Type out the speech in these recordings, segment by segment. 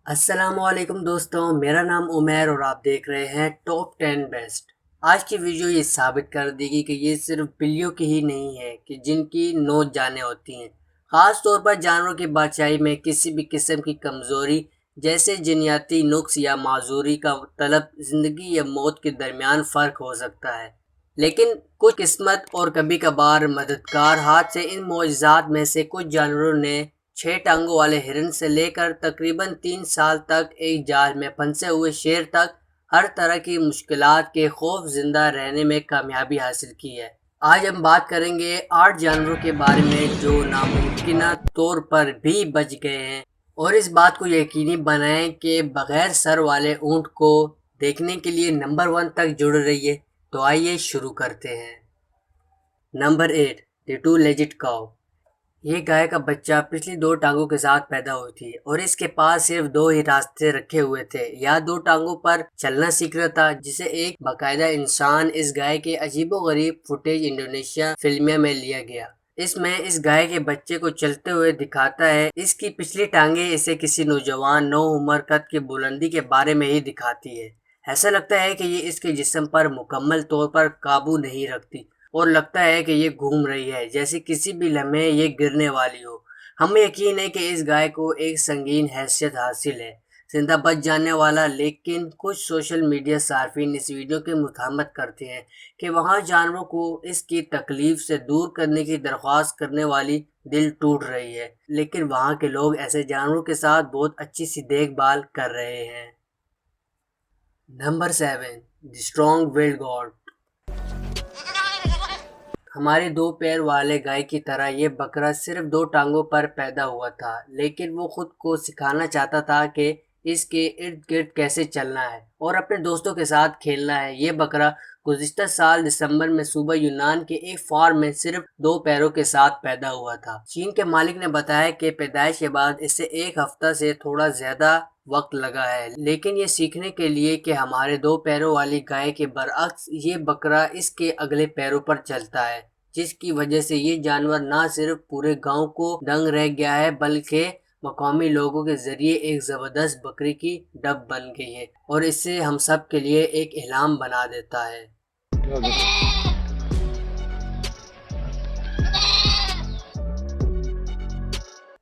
السلام علیکم دوستوں، میرا نام عمیر اور آپ دیکھ رہے ہیں ٹاپ 10 بیسٹ۔ آج کی ویڈیو یہ ثابت کر دے گی کہ یہ صرف بلیوں کی ہی نہیں ہے کہ جن کی 9 جانیں ہوتی ہیں۔ خاص طور پر جانوروں کی بادشاہی میں کسی بھی قسم کی کمزوری جیسے جنیاتی نقص یا معذوری کا طلب زندگی یا موت کے درمیان فرق ہو سکتا ہے، لیکن کچھ قسمت اور کبھی کبھار مددگار ہاتھ سے ان معجزات میں سے کچھ جانوروں نے 6 ٹانگوں والے ہرن سے لے کر تقریباً 3 سال تک ایک جال میں پھنسے ہوئے شیر تک ہر طرح کی مشکلات کے خوف زندہ رہنے میں کامیابی حاصل کی ہے۔ آج ہم بات کریں گے 8 جانوروں کے بارے میں جو ناممکنہ طور پر بھی بچ گئے ہیں اور اس بات کو یقینی بنائیں کہ بغیر سر والے اونٹ کو دیکھنے کے لیے نمبر 1 تک جڑ رہی ہے۔ تو آئیے شروع کرتے ہیں۔ نمبر 8، دی ٹو لیجڈ کاؤ۔ یہ گائے کا بچہ پچھلی 2 ٹانگوں کے ساتھ پیدا ہوئی تھی اور اس کے پاس صرف 2 ہی راستے رکھے ہوئے تھے، یا 2 ٹانگوں پر چلنا سیکھ رہا تھا، جسے ایک باقاعدہ انسان اس گائے کے عجیب و غریب فوٹیج انڈونیشیا فلمیں میں لیا گیا۔ اس میں اس گائے کے بچے کو چلتے ہوئے دکھاتا ہے، اس کی پچھلی ٹانگیں اسے کسی نوجوان نو عمر قد کی بلندی کے بارے میں ہی دکھاتی ہے۔ ایسا لگتا ہے کہ یہ اس کے جسم پر مکمل طور پر قابو نہیں رکھتی اور لگتا ہے کہ یہ گھوم رہی ہے جیسے کسی بھی لمحے یہ گرنے والی ہو۔ ہمیں یقین ہے کہ اس گائے کو ایک سنگین حیثیت حاصل ہے، زندہ بچ جانے والا، لیکن کچھ سوشل میڈیا صارفین اس ویڈیو کی مذمت کرتے ہیں کہ وہاں جانوروں کو اس کی تکلیف سے دور کرنے کی درخواست کرنے والی دل ٹوٹ رہی ہے، لیکن وہاں کے لوگ ایسے جانوروں کے ساتھ بہت اچھی سی دیکھ بھال کر رہے ہیں۔ Number 7، the strong valid God. ہمارے 2 پیر والے گائے کی طرح یہ بکرا صرف 2 ٹانگوں پر پیدا ہوا تھا، لیکن وہ خود کو سکھانا چاہتا تھا کہ اس کے ارد گرد کیسے چلنا ہے اور اپنے دوستوں کے ساتھ کھیلنا ہے۔ یہ بکرا گزشتہ سال دسمبر میں صوبہ یونان کے ایک فارم میں صرف 2 پیروں کے ساتھ پیدا ہوا تھا۔ چین کے مالک نے بتایا کہ پیدائش کے بعد اسے 1 ہفتہ سے تھوڑا زیادہ وقت لگا ہے، لیکن یہ سیکھنے کے لیے کہ ہمارے 2 پیروں والی گائے کے برعکس یہ بکرا اس کے اگلے پیروں پر چلتا ہے، جس کی وجہ سے یہ جانور نہ صرف پورے گاؤں کو دنگ رہ گیا ہے بلکہ مقامی لوگوں کے ذریعے ایک زبردست بکری کی ڈب بن گئی ہے اور اسے ہم سب کے لیے ایک الہام بنا دیتا ہے۔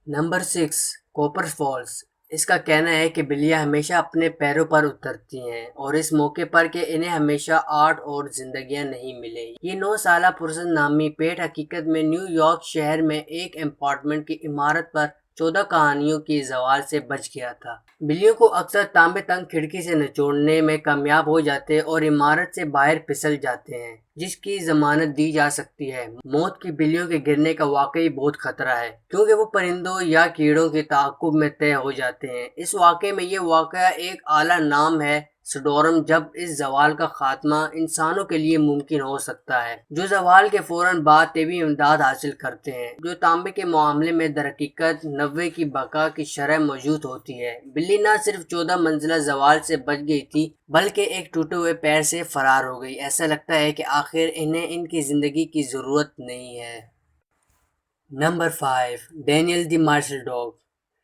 Number 6، Cooper falls. اس کا کہنا ہے کہ بلیاں ہمیشہ اپنے پیروں پر اترتی ہیں اور اس موقع پر کہ انہیں ہمیشہ آرٹ اور زندگیاں نہیں ملیں۔ یہ 9 سالہ پرسن نامی پیٹ حقیقت میں نیو یارک شہر میں ایک اپارٹمنٹ کی عمارت پر 14 کہانیوں کی زوال سے بچ گیا تھا۔ بلیوں کو اکثر تانبے تنگ کھڑکی سے نچوڑنے میں کامیاب ہو جاتے اور عمارت سے باہر پھسل جاتے ہیں، جس کی ضمانت دی جا سکتی ہے۔ موت کی بلیوں کے گرنے کا واقعی بہت خطرہ ہے کیونکہ وہ پرندوں یا کیڑوں کے تعاقب میں طے ہو جاتے ہیں۔ اس واقعے میں یہ واقعہ ایک اعلیٰ نام ہے سٹورم، جب اس زوال کا خاتمہ انسانوں کے لیے ممکن ہو سکتا ہے، جو زوال کے فوراً بعد طبی امداد حاصل کرتے ہیں، جو تانبے کے معاملے میں درحقیقت 90 کی بقا کی شرح موجود ہوتی ہے۔ بلی نہ صرف 14 منزلہ زوال سے بچ گئی تھی بلکہ ایک ٹوٹے ہوئے پیر سے فرار ہو گئی۔ ایسا لگتا ہے کہ آخر انہیں ان کی زندگی کی ضرورت نہیں ہے۔ نمبر 5، ڈینیل دی مارشل ڈاگ۔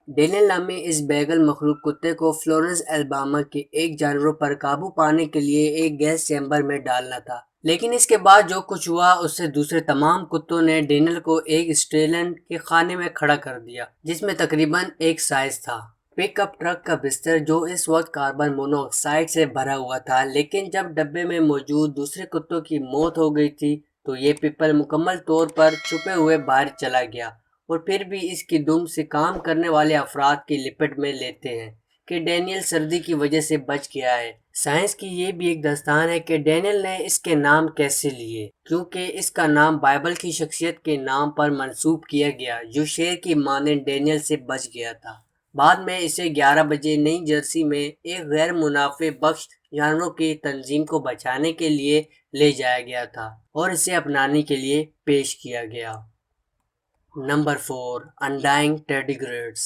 ڈینیل نامی اس بیگل مخلوق کتے کو فلورنس الاباما کے ایک جانوروں پر قابو پانے کے لیے ایک گیس چیمبر میں ڈالنا تھا، لیکن اس کے بعد جو کچھ ہوا اس سے دوسرے تمام کتوں نے ڈینیل کو ایک اسٹیلن کے خانے میں کھڑا کر دیا جس میں تقریباً ایک سائز تھا پک اپ ٹرک کا بستر، جو اس وقت کاربن مونو آکسائڈ سے بھرا ہوا تھا، لیکن جب ڈبے میں موجود دوسرے کتوں کی موت ہو گئی تھی تو یہ پیپل مکمل طور پر چھپے ہوئے باہر چلا گیا، اور پھر بھی اس کی دم سے کام کرنے والے افراد کی لپٹ میں لیتے ہیں کہ ڈینیل سردی کی وجہ سے بچ گیا ہے۔ سائنس کی یہ بھی ایک داستان ہے کہ ڈینیل نے اس کے نام کیسے لیے، کیونکہ اس کا نام بائبل کی شخصیت کے نام پر منسوب کیا گیا جو شیر کی مانند ڈینیل سے بچ گیا تھا۔ بعد میں اسے 11 بجے نئی جرسی میں ایک غیر منافع بخش جانوروں کی تنظیم کو بچانے کے لیے لے جایا گیا تھا اور اسے اپنانے کے لیے پیش کیا گیا۔ نمبر 4، انڈائنگ ٹیڈیگریڈز۔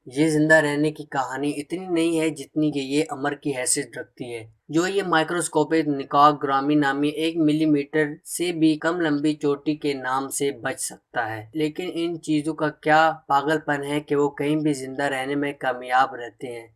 یہ زندہ رہنے کی کہانی اتنی نہیں ہے جتنی کہ یہ امر کی حیثیت رکھتی ہے، جو یہ مائکروسکوپک نکاح گرامی نامی 1 ملی میٹر سے بھی کم لمبی چوٹی کے نام سے بچ سکتا ہے۔ لیکن ان چیزوں کا کیا پاگل پن ہے کہ وہ کہیں بھی زندہ رہنے میں کامیاب رہتے ہیں،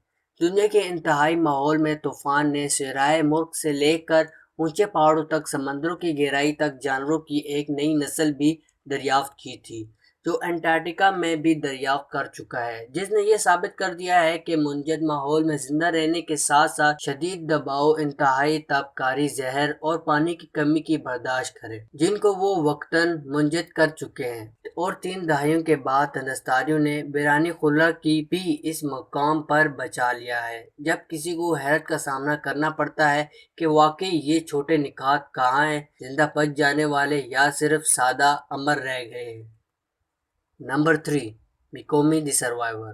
دنیا کے انتہائی ماحول میں طوفان نے صحرائے ملک سے لے کر اونچے پہاڑوں تک، سمندروں کی گہرائی تک جانوروں کی ایک نئی نسل بھی دریافت کی تھی، جو انٹارکٹیکا میں بھی دریافت کر چکا ہے، جس نے یہ ثابت کر دیا ہے کہ منجمد ماحول میں زندہ رہنے کے ساتھ ساتھ شدید دباؤ، انتہائی تابکاری، زہر اور پانی کی کمی کی برداشت کرے، جن کو وہ وقتاً منجمد کر چکے ہیں۔ اور 3 دہائیوں کے بعد تنستاریوں نے بیرانی خلا کی بھی اس مقام پر بچا لیا ہے، جب کسی کو حیرت کا سامنا کرنا پڑتا ہے کہ واقعی یہ چھوٹے نکات کہاں ہیں، زندہ بچ جانے والے یا صرف سادہ امر رہ گئے ہیں۔ نمبر 3، میکومی دی سروائیور۔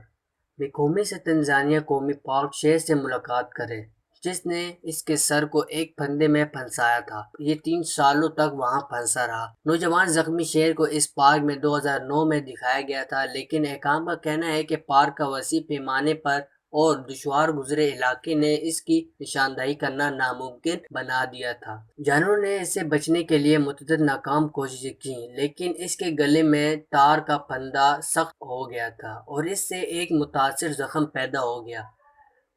میکومی سے تنزانیہ قومی پارک شیر سے ملاقات کریں، جس نے اس کے سر کو ایک پھندے میں پھنسایا تھا۔ یہ 3 سالوں تک وہاں پھنسا رہا۔ نوجوان زخمی شیر کو اس پارک میں 2009 میں دکھایا گیا تھا، لیکن حکام کا کہنا ہے کہ پارک کا وسیع پیمانے پر اور دشوار گزرے علاقے نے اس کی نشاندہی کرنا ناممکن بنا دیا تھا۔ جانوروں نے اس سے بچنے کے لیے متعدد ناکام کوششیں کیں، لیکن اس کے گلے میں تار کا پھندا سخت ہو گیا تھا اور اس سے ایک متاثر زخم پیدا ہو گیا۔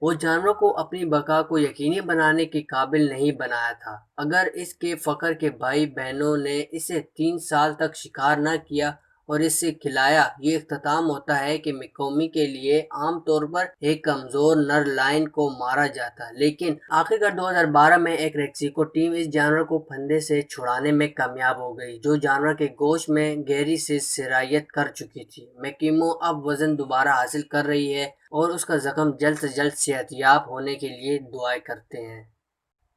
وہ جانوروں کو اپنی بقا کو یقینی بنانے کے قابل نہیں بنایا تھا۔ اگر اس کے فخر کے بھائی بہنوں نے اسے 3 سال تک شکار نہ کیا اور اس سے کھلایا، یہ اختتام ہوتا ہے کہ میکومی کے لیے عام طور پر ایک کمزور نر لائن کو مارا جاتا، لیکن آخرکار 2012 میں ایک ریسکیو ٹیم اس جانور کو پھندے سے چھڑانے میں کامیاب ہو گئی، جو جانور کے گوشت میں گہری سے سرایت کر چکی تھی۔ میکیمو اب وزن دوبارہ حاصل کر رہی ہے اور اس کا زخم جلد سے جلد صحت یاب ہونے کے لیے دعائیں کرتے ہیں۔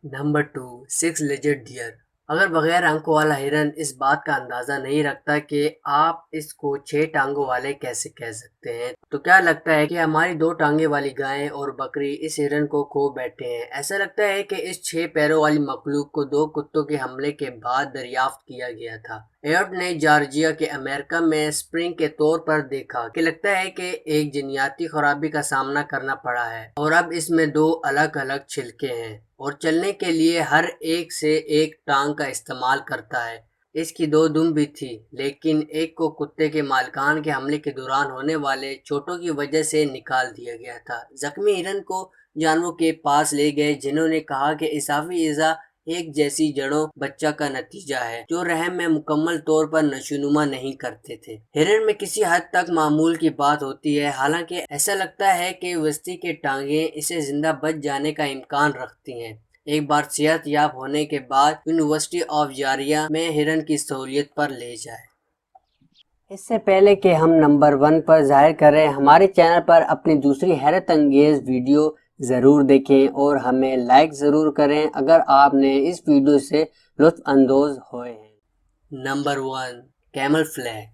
نمبر 2، 6 لیجڈ ڈیئر۔ اگر بغیر آنکھوں والا ہرن اس بات کا اندازہ نہیں رکھتا کہ آپ اس کو 6 ٹانگوں والے کیسے کہہ سکتے ہیں، تو کیا لگتا ہے کہ ہماری 2 ٹانگیں والی گائیں اور بکری اس ہرن کو کھو بیٹھے ہیں؟ ایسا لگتا ہے کہ اس 6 پیروں والی مخلوق کو 2 کتوں کے حملے کے بعد دریافت کیا گیا تھا۔ ایوٹ نے جارجیا کے امریکہ میں اسپرنگ کے طور پر دیکھا کہ لگتا ہے کہ ایک جینیاتی خرابی کا سامنا کرنا پڑا ہے اور اب اس میں 2 الگ الگ چھلکے ہیں اور چلنے کے لیے ہر ایک سے ایک ٹانگ کا استعمال کرتا ہے۔ اس کی 2 دم بھی تھی، لیکن ایک کو کتے کے مالکان کے حملے کے دوران ہونے والے چوٹوں کی وجہ سے نکال دیا گیا تھا۔ زخمی ہرن کو جانوروں کے پاس لے گئے، جنہوں نے کہا کہ اضافی اعضاء ایک جیسی جڑوں بچہ کا نتیجہ ہے، جو رحم میں مکمل طور پر نشوونما نہیں کرتے تھے۔ ہرن میں کسی حد تک معمول کی بات ہوتی ہے، حالانکہ ایسا لگتا ہے کہ وسطی کے ٹانگیں اسے زندہ بچ جانے کا امکان رکھتی ہیں۔ ایک بار صحت یاب ہونے کے بعد یونیورسٹی آف جارجیا میں ہرن کی سہولیت پر لے جائے۔ اس سے پہلے کہ ہم نمبر 1 پر ظاہر کریں، ہمارے چینل پر اپنی دوسری حیرت انگیز ویڈیو ضرور دیکھیں اور ہمیں لائک ضرور کریں اگر آپ نے اس ویڈیو سے لطف اندوز ہوئے ہیں۔ Number 1، camel flag.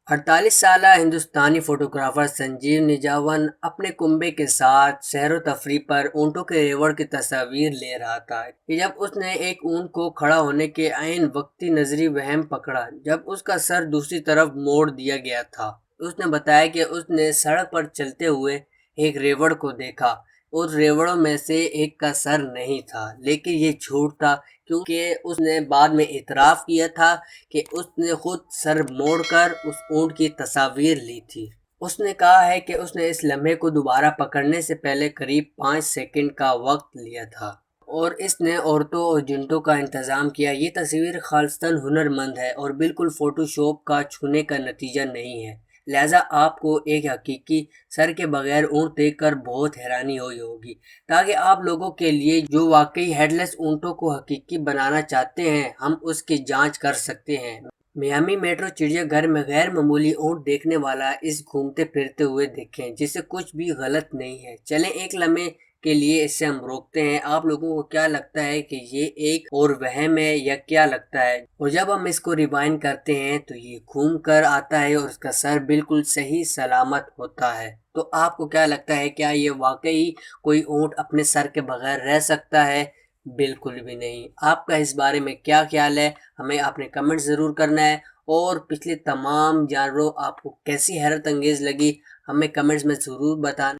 48 سالہ ہندوستانی فوٹوگرافر سنجیو نجاون اپنے کنبے کے ساتھ سیر و تفریح پر اونٹوں کے ریوڑ کی تصاویر لے رہا تھا کہ جب اس نے ایک اونٹ کو کھڑا ہونے کے عین وقتی نظری وہم پکڑا جب اس کا سر دوسری طرف موڑ دیا گیا تھا۔ اس نے بتایا کہ اس نے سڑک پر چلتے ہوئے ایک ریوڑ کو دیکھا۔ اس ریوڑوں میں سے ایک کا سر نہیں تھا، لیکن یہ جھوٹ تھا کیونکہ اس نے بعد میں اعتراف کیا تھا کہ اس نے خود سر موڑ کر اس اونٹ کی تصاویر لی تھی۔ اس نے کہا ہے کہ اس نے اس لمحے کو دوبارہ پکڑنے سے پہلے قریب 5 سیکنڈ کا وقت لیا تھا اور اس نے عورتوں اور جنتوں کا انتظام کیا۔ یہ تصویر خالصتاً ہنرمند ہے اور بالکل فوٹو شاپ کا چھونے کا نتیجہ نہیں ہے، لہٰذا آپ کو ایک حقیقی سر کے بغیر اونٹ دیکھ کر بہت حیرانی ہوئی ہوگی۔ تاکہ آپ لوگوں کے لیے جو واقعی ہیڈ لیس اونٹوں کو حقیقی بنانا چاہتے ہیں، ہم اس کی جانچ کر سکتے ہیں۔ میامی میٹرو چڑیا گھر میں غیر معمولی اونٹ دیکھنے والا اس گھومتے پھرتے ہوئے دیکھیں، جسے کچھ بھی غلط نہیں ہے۔ چلیں ایک لمحے کے لیے اسے ہم روکتے ہیں۔ آپ لوگوں کو کیا لگتا ہے کہ یہ ایک اور وہم ہے یا کیا لگتا ہے؟ اور جب ہم اس کو ریوائنڈ کرتے ہیں تو یہ گھوم کر آتا ہے اور اس کا سر بالکل صحیح سلامت ہوتا ہے۔ تو آپ کو کیا لگتا ہے، کیا یہ واقعی کوئی اونٹ اپنے سر کے بغیر رہ سکتا ہے؟ بالکل بھی نہیں۔ آپ کا اس بارے میں کیا خیال ہے؟ ہمیں اپنے کمنٹ ضرور کرنا ہے، اور پچھلے تمام جانوروں آپ کو کیسی حیرت انگیز لگی ہمیں کمنٹس میں ضرور بتانا۔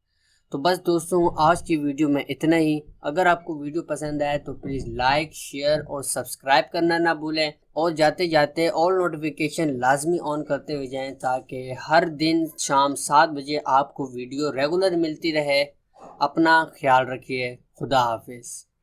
تو بس دوستوں، آج کی ویڈیو میں اتنا ہی۔ اگر آپ کو ویڈیو پسند آئے تو پلیز لائک، شیئر اور سبسکرائب کرنا نہ بھولیں، اور جاتے جاتے آل نوٹیفیکیشن لازمی آن کرتے ہوئے جائیں تاکہ ہر دن شام 7 بجے آپ کو ویڈیو ریگولر ملتی رہے۔ اپنا خیال رکھیے، خدا حافظ۔